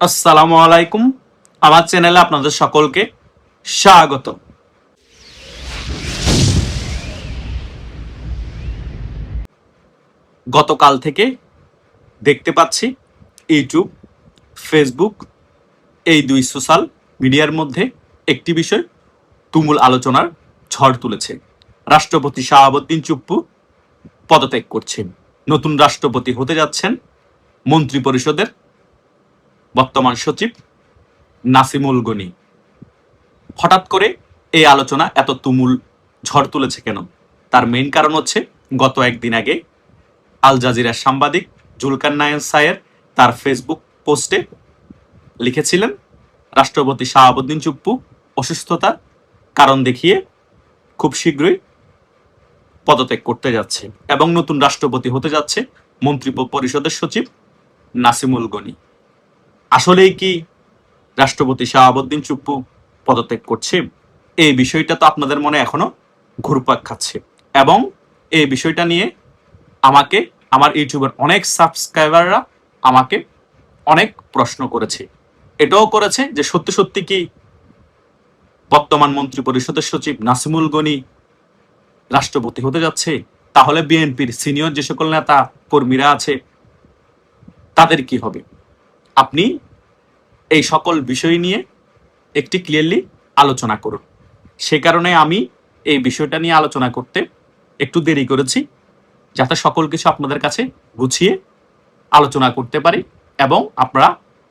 আসসালামু আলাইকুম। আমার চ্যানেলে আপনাদের সকলকে স্বাগত। গতকাল থেকে দেখতে পাচ্ছি ইউটিউব, ফেসবুক এই দুই সোশ্যাল মিডিয়ার মধ্যে একটি বিষয় তুমুল আলোচনার ঝড় তুলেছে। রাষ্ট্রপতি শাহাবুদ্দিন চুপ্পু পদত্যাগ করছেন। নতুন রাষ্ট্রপতি হতে যাচ্ছেন মন্ত্রিপরিষদের বর্তমান সচিব নাসিমুল গনি। হঠাৎ করে এই আলোচনা এত তুমুল ঝড় তুলেছে কেন? তার মেইন কারণ হচ্ছে গত একদিন আগে আল জাজিরার সাংবাদিক জুলকারনাইন সায়ের তার ফেসবুক পোস্টে লিখেছিলেন রাষ্ট্রপতি শাহাবুদ্দিন চুপ্পু অসুস্থতার কারণ দেখিয়ে খুব শীঘ্রই পদত্যাগ করতে যাচ্ছে এবং নতুন রাষ্ট্রপতি হতে যাচ্ছে মন্ত্রী পরিষদের সচিব নাসিমুল গনি। আসলেই কি রাষ্ট্রপতি শাহাবুদ্দিন চুপ্পু পদত্যাগ করছে? এই বিষয়টা তো আপনাদের মনে এখনো ঘুরপাক খাচ্ছে এবং এই বিষয়টা নিয়ে আমাকে আমার ইউটিউবের অনেক সাবস্ক্রাইবাররা আমাকে অনেক প্রশ্ন করেছে। এটাও করেছে যে সত্যি সত্যি কি বর্তমান মন্ত্রী পরিষদের সচিব নাসিমুল গনি রাষ্ট্রপতি হতে যাচ্ছে? তাহলে বিএনপির সিনিয়র যে সকল নেতা কর্মীরা আছে তাদের কি হবে? আপনি এই সকল বিষয় নিয়ে একটি ক্লিয়ারলি আলোচনা করুন। সে কারণে আমি এই বিষয়টা নিয়ে আলোচনা করতে একটু দেরি করেছি, যাতে সকল কিছু আপনাদের কাছে গুছিয়ে আলোচনা করতে পারি এবং আপনারা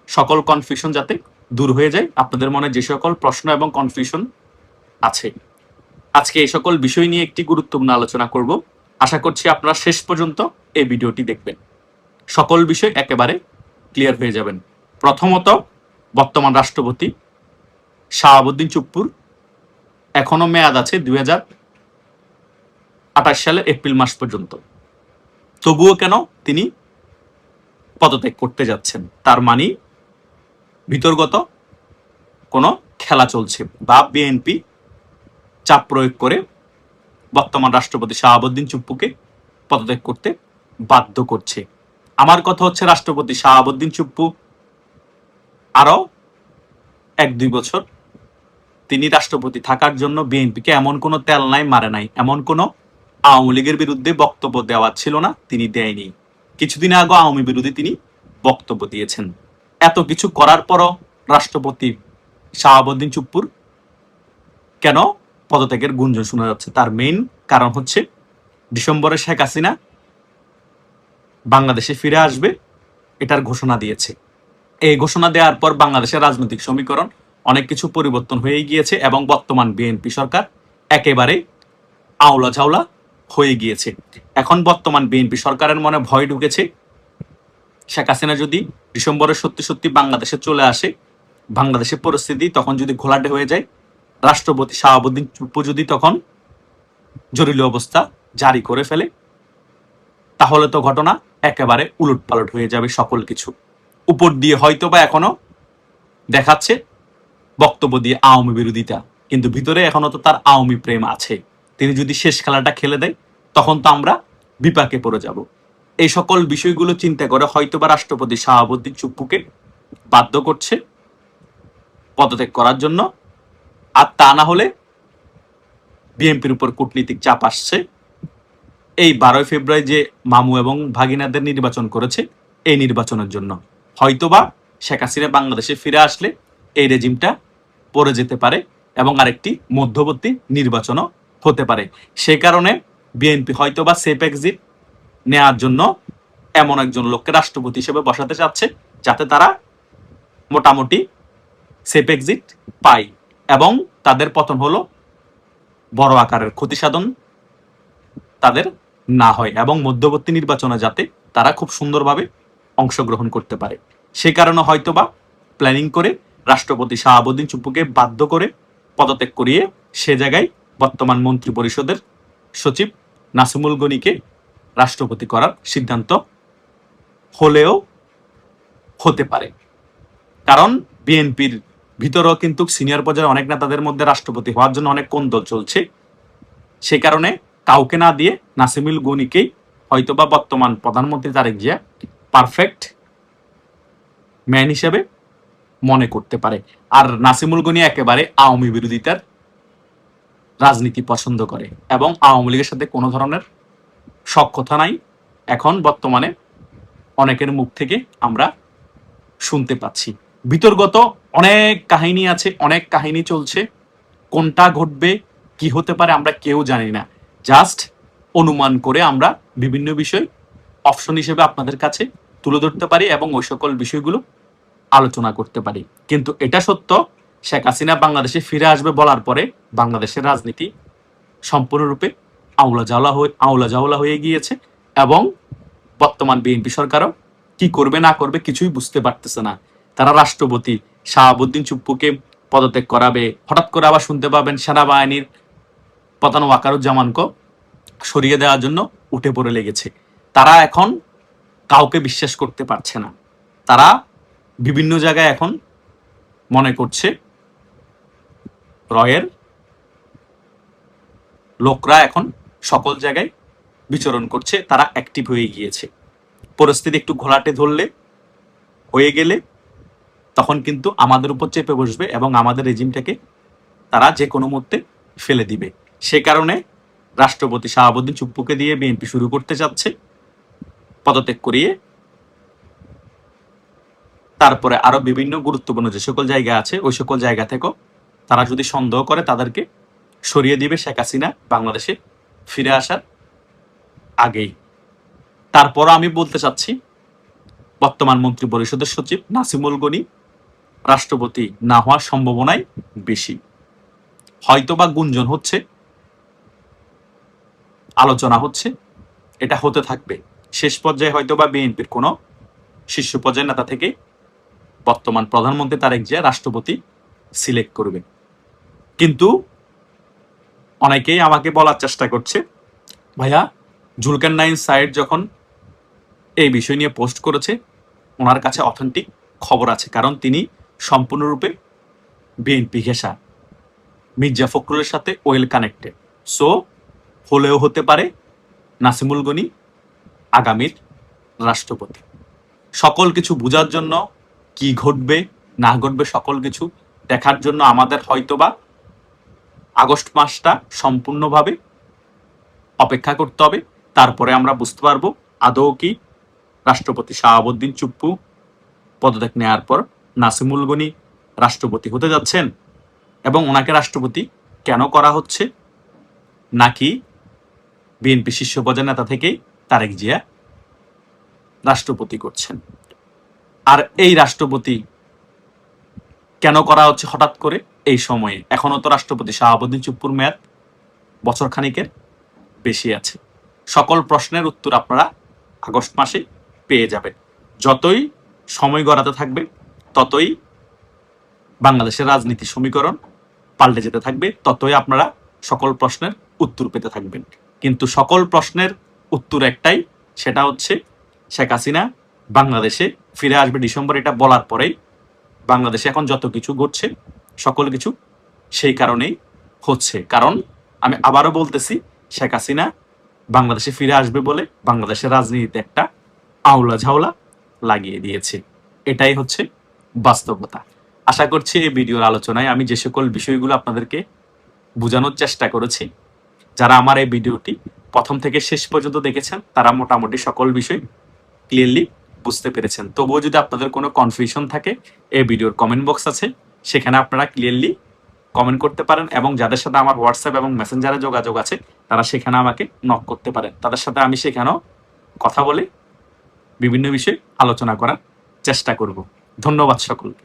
সকল কনফিউশন যাতে দূর হয়ে যায়, আপনাদের মনে যে সকল প্রশ্ন এবং কনফিউশন আছে। আজকে এই সকল বিষয় নিয়ে একটি গুরুত্বপূর্ণ আলোচনা করব। আশা করছি আপনারা শেষ পর্যন্ত এই ভিডিওটি দেখবেন, সকল বিষয় একেবারে ক্লিয়ার হয়ে যাবেন। প্রথমত, বর্তমান রাষ্ট্রপতি শাহাবুদ্দিন চুপ্পুর এখনো মেয়াদ আছে 2028 সালের এপ্রিল মাস পর্যন্ত। তবুও কেন তিনি পদত্যাগ করতে যাচ্ছেন? তার মানে ভিতরগত কোনো খেলা চলছে বা বিএনপি চাপ প্রয়োগ করে বর্তমান রাষ্ট্রপতি শাহাবুদ্দিন চুপ্পুকে পদত্যাগ করতে বাধ্য করছে। আমার কথা হচ্ছে রাষ্ট্রপতি শাহাবুদ্দিন চুপ্পু আরো 1-2 বছর তিনি রাষ্ট্রপতি থাকার জন্য বিএনপিকে এমন কোনো তেল নাই মারে নাই, এমন কোনো আওয়ামী লীগের বিরুদ্ধে বক্তব্য দেওয়া ছিল না, তিনি দেয়নি। কিছুদিন আগে আওয়ামী বিরোধী তিনি বক্তব্য দিয়েছেন। এত কিছু করার পরও রাষ্ট্রপতি শাহাবুদ্দিন চুপ্পুর কেন পদত্যাগের গুঞ্জন শোনা যাচ্ছে? তার মেইন কারণ হচ্ছে ডিসেম্বরে শেখ হাসিনা বাংলাদেশে ফিরে আসবে এটার ঘোষণা দিয়েছে। এই ঘোষণা দেওয়ার পর বাংলাদেশের রাজনৈতিক সমীকরণ অনেক কিছু পরিবর্তন হয়ে গিয়েছে এবং বর্তমান বিএনপি সরকার একেবারে আওলা ঝাওলা হয়ে গিয়েছে। এখন বর্তমান বিএনপি সরকারের মনে ভয় ঢুকেছে, শেখ হাসিনা যদি ডিসেম্বরে সত্যি সত্যি বাংলাদেশে চলে আসে, বাংলাদেশের পরিস্থিতি তখন যদি ঘোলাটে হয়ে যায়, রাষ্ট্রপতি শাহাবুদ্দিন চুপ্পু যদি তখন জরুরি অবস্থা জারি করে ফেলে, তাহলে তো ঘটনা একেবারে উলটপালট হয়ে যাবে সকল কিছু। উপর দিয়ে হয়তো বা এখনো দেখাচ্ছে বক্তব্য দিয়ে আওয়ামী বিরোধিতা, কিন্তু ভিতরে এখনো তো তার আওয়ামী প্রেম আছে। তিনি যদি শেষ খেলাটা খেলে দেয় তখন তো আমরা বিপাকে পড়ে যাব। এই সকল বিষয়গুলো চিন্তা করে হয়তো বা রাষ্ট্রপতি শাহাবুদ্দিন চুপ্পুকে বাধ্য করছে পদত্যাগ করার জন্য। আর তা না হলে বিএনপির উপর কূটনীতিক চাপ আসছে। এই 12 ফেব্রুয়ারি যে মামু এবং ভাগিনাদের নির্বাচন করেছে, এই নির্বাচনের জন্য হয়তোবা শেখ হাসিনা বাংলাদেশে ফিরে আসলে এই রেজিমটা পড়ে যেতে পারে এবং আরেকটি মধ্যবর্তী নির্বাচনও হতে পারে। সে কারণে বিএনপি হয়তোবা সেফ এক্সিট নেওয়ার জন্য এমন একজন লোককে রাষ্ট্রপতি হিসেবে বসাতে চাচ্ছে, যাতে তারা মোটামুটি সেফ এক্সিট পায় এবং তাদের পতন হলো বড় আকারের ক্ষতি সাধন তাদের না হয় এবং মধ্যবর্তী নির্বাচনে যাতে তারা খুব সুন্দরভাবে অংশগ্রহণ করতে পারে। সে কারণে হয়তোবা প্ল্যানিং করে রাষ্ট্রপতি শাহাবুদ্দিন চুপ্পুকে বাধ্য করে পদত্যাগ করিয়ে সে জায়গায় বর্তমান মন্ত্রী পরিষদের সচিব নাসিমুল গনিকে রাষ্ট্রপতি করার সিদ্ধান্ত হলেও হতে পারে। কারণ বিএনপির ভিতরেও কিন্তু সিনিয়র পর্যায়ে অনেক নেতাদের মধ্যে রাষ্ট্রপতি হওয়ার জন্য অনেক কোন্দল চলছে। সে কারণে কাউকে না দিয়ে নাসিমুল গনিকেই হয়তোবা বর্তমান প্রধানমন্ত্রী তারেক জিয়া পারফেক্ট ম্যান হিসেবে মনে করতে পারে। আর নাসিমুল গনি একেবারে আওয়ামী বিরোধিতার রাজনীতি পছন্দ করে এবং আওয়ামী লীগের সাথে কোনো ধরনের সখ্যতা নাই। এখন বর্তমানে অনেকের মুখ থেকে আমরা শুনতে পাচ্ছি। বিতর্গত অনেক কাহিনী আছে, অনেক কাহিনী চলছে। কোনটা ঘটবে, কি হতে পারে আমরা কেউ জানি না। জাস্ট অনুমান করে আমরা বিভিন্ন বিষয় অপশন হিসেবে আপনাদের কাছে তুলে ধরতে পারি এবং ওই সকল বিষয়গুলো আলোচনা করতে পারি। কিন্তু এটা সত্য, শেখ হাসিনা বাংলাদেশে ফিরে আসবে বলার পরে বাংলাদেশের রাজনীতি সম্পূর্ণরূপে আউলা জাউলা হয়ে গিয়েছে এবং বর্তমান বিএনপি সরকারও কি করবে না করবে কিছুই বুঝতে পারতেছে না। তারা রাষ্ট্রপতি শাহাবুদ্দিন চুপ্পুকে পদত্যাগ করাবে, হঠাৎ করে আবার শুনতে পাবেন সেনাবাহিনীর প্রধান ওয়াকারুজ্জামানকে সরিয়ে দেওয়ার জন্য উঠে পড়ে লেগেছে। তারা এখন কাউকে বিশ্বাস করতে পারছে না। তারা বিভিন্ন জায়গায় এখন মনে করছে রয়ের লোকরা এখন সকল জায়গায় বিচরণ করছে, তারা অ্যাক্টিভ হয়ে গিয়েছে। পরিস্থিতি একটু ঘোলাটে ধরলে হয়ে গেলে তখন কিন্তু আমাদের উপর চেপে বসবে এবং আমাদের রেজিমটাকে তারা যে কোনো মুহূর্তে ফেলে দিবে। সে কারণে রাষ্ট্রপতি শাহাবুদ্দিন চুপ্পুকে দিয়ে বিএনপি শুরু করতে চাচ্ছে, পদত্যাগ করিয়ে তারপরে আরো বিভিন্ন গুরুত্বপূর্ণ যে সকল জায়গা আছে ওই সকল জায়গা থেকেও তারা যদি সন্দেহ করে তাদেরকে সরিয়ে দিবে শেখ হাসিনা বাংলাদেশে ফিরে আসার আগেই। তারপর আমি বলতে চাচ্ছি, বর্তমান মন্ত্রী পরিষদের সচিব নাসিমুল গনি রাষ্ট্রপতি না হওয়ার সম্ভাবনাই বেশি। হয়তোবা গুঞ্জন হচ্ছে, আলোচনা হচ্ছে, এটা হতে থাকবে। শেষ পর্যায়ে হয়তোবা বিএনপির কোনো শীর্ষ পর্যায়ের নেতা থেকে বর্তমান প্রধানমন্ত্রী তারেক জিয়া রাষ্ট্রপতি সিলেক্ট করবে। কিন্তু অনেকেই আমাকে বলার চেষ্টা করছে, ভাইয়া জুলকারনাইন সাইড যখন এই বিষয় নিয়ে পোস্ট করেছে ওনার কাছে অথেন্টিক খবর আছে, কারণ তিনি সম্পূর্ণরূপে বিএনপি ঘেঁষা, মির্জা ফখরুলের সাথে ওয়েল কানেক্টেড। সো হলেও হতে পারে নাসিমুল গনি আগামীর রাষ্ট্রপতি। সকল কিছু বোঝার জন্য, কি ঘটবে না ঘটবে সকল কিছু দেখার জন্য আমাদের হয়তোবা আগস্ট মাসটা সম্পূর্ণভাবে অপেক্ষা করতে হবে। তারপরে আমরা বুঝতে পারবো আদৌ কি রাষ্ট্রপতি শাহাবুদ্দিন চুপ্পু পদত্যাগ নেওয়ার পর নাসিমুল গনি রাষ্ট্রপতি হতে যাচ্ছেন এবং ওনাকে রাষ্ট্রপতি কেন করা হচ্ছে, নাকি বিএনপি শীর্ষ পর্যায়ের নেতা থেকেই তারেক জিয়া রাষ্ট্রপতি করছেন। আর এই রাষ্ট্রপতি কেন করা হচ্ছে হঠাৎ করে এই সময়ে? এখনো তো রাষ্ট্রপতি শাহাবুদ্দিন চুপ্পুর মেয়াদ বছর খানিকের বেশি আছে। সকল প্রশ্নের উত্তর আপনারা আগস্ট মাসে পেয়ে যাবেন। যতই সময় গড়াতে থাকবে ততই বাংলাদেশের রাজনীতি সমীকরণ পাল্টে যেতে থাকবে, ততই আপনারা সকল প্রশ্নের উত্তর পেতে থাকবেন। কিন্তু সকল প্রশ্নের উত্তর একটাই, সেটা হচ্ছে শেখ হাসিনা বাংলাদেশে ফিরে আসবে ডিসেম্বর। এটা বলার পরেই বাংলাদেশে এখন যত কিছু ঘটছে সকল কিছু সেই কারণেই হচ্ছে। কারণ আমি আবারও বলতেছি, শেখ হাসিনা বাংলাদেশে ফিরে আসবে বলে বাংলাদেশের রাজনীতিতে একটা আউলা ঝাউলা লাগিয়ে দিয়েছে। এটাই হচ্ছে বাস্তবতা। আশা করছি এই ভিডিওর আলোচনায় আমি যে সকল বিষয়গুলো আপনাদেরকে বোঝানোর চেষ্টা করেছি, যারা আমার এই ভিডিওটি প্রথম থেকে শেষ পর্যন্ত দেখেছেন তারা মোটামুটি সকল বিষয় ক্লিয়ারলি বুঝতে পেরেছেন। তবুও যদি আপনাদের কোনো কনফিউশন থাকে, এই ভিডিওর কমেন্ট বক্স আছে, সেখানে আপনারা ক্লিয়ারলি কমেন্ট করতে পারেন এবং যাদের সাথে আমার হোয়াটসঅ্যাপ এবং মেসেঞ্জারে যোগাযোগ আছে তারা সেখানে আমাকে নক করতে পারেন। তাদের সাথে আমি সেখানেও কথা বলে বিভিন্ন বিষয়ে আলোচনা করার চেষ্টা করব। ধন্যবাদ সকলকে।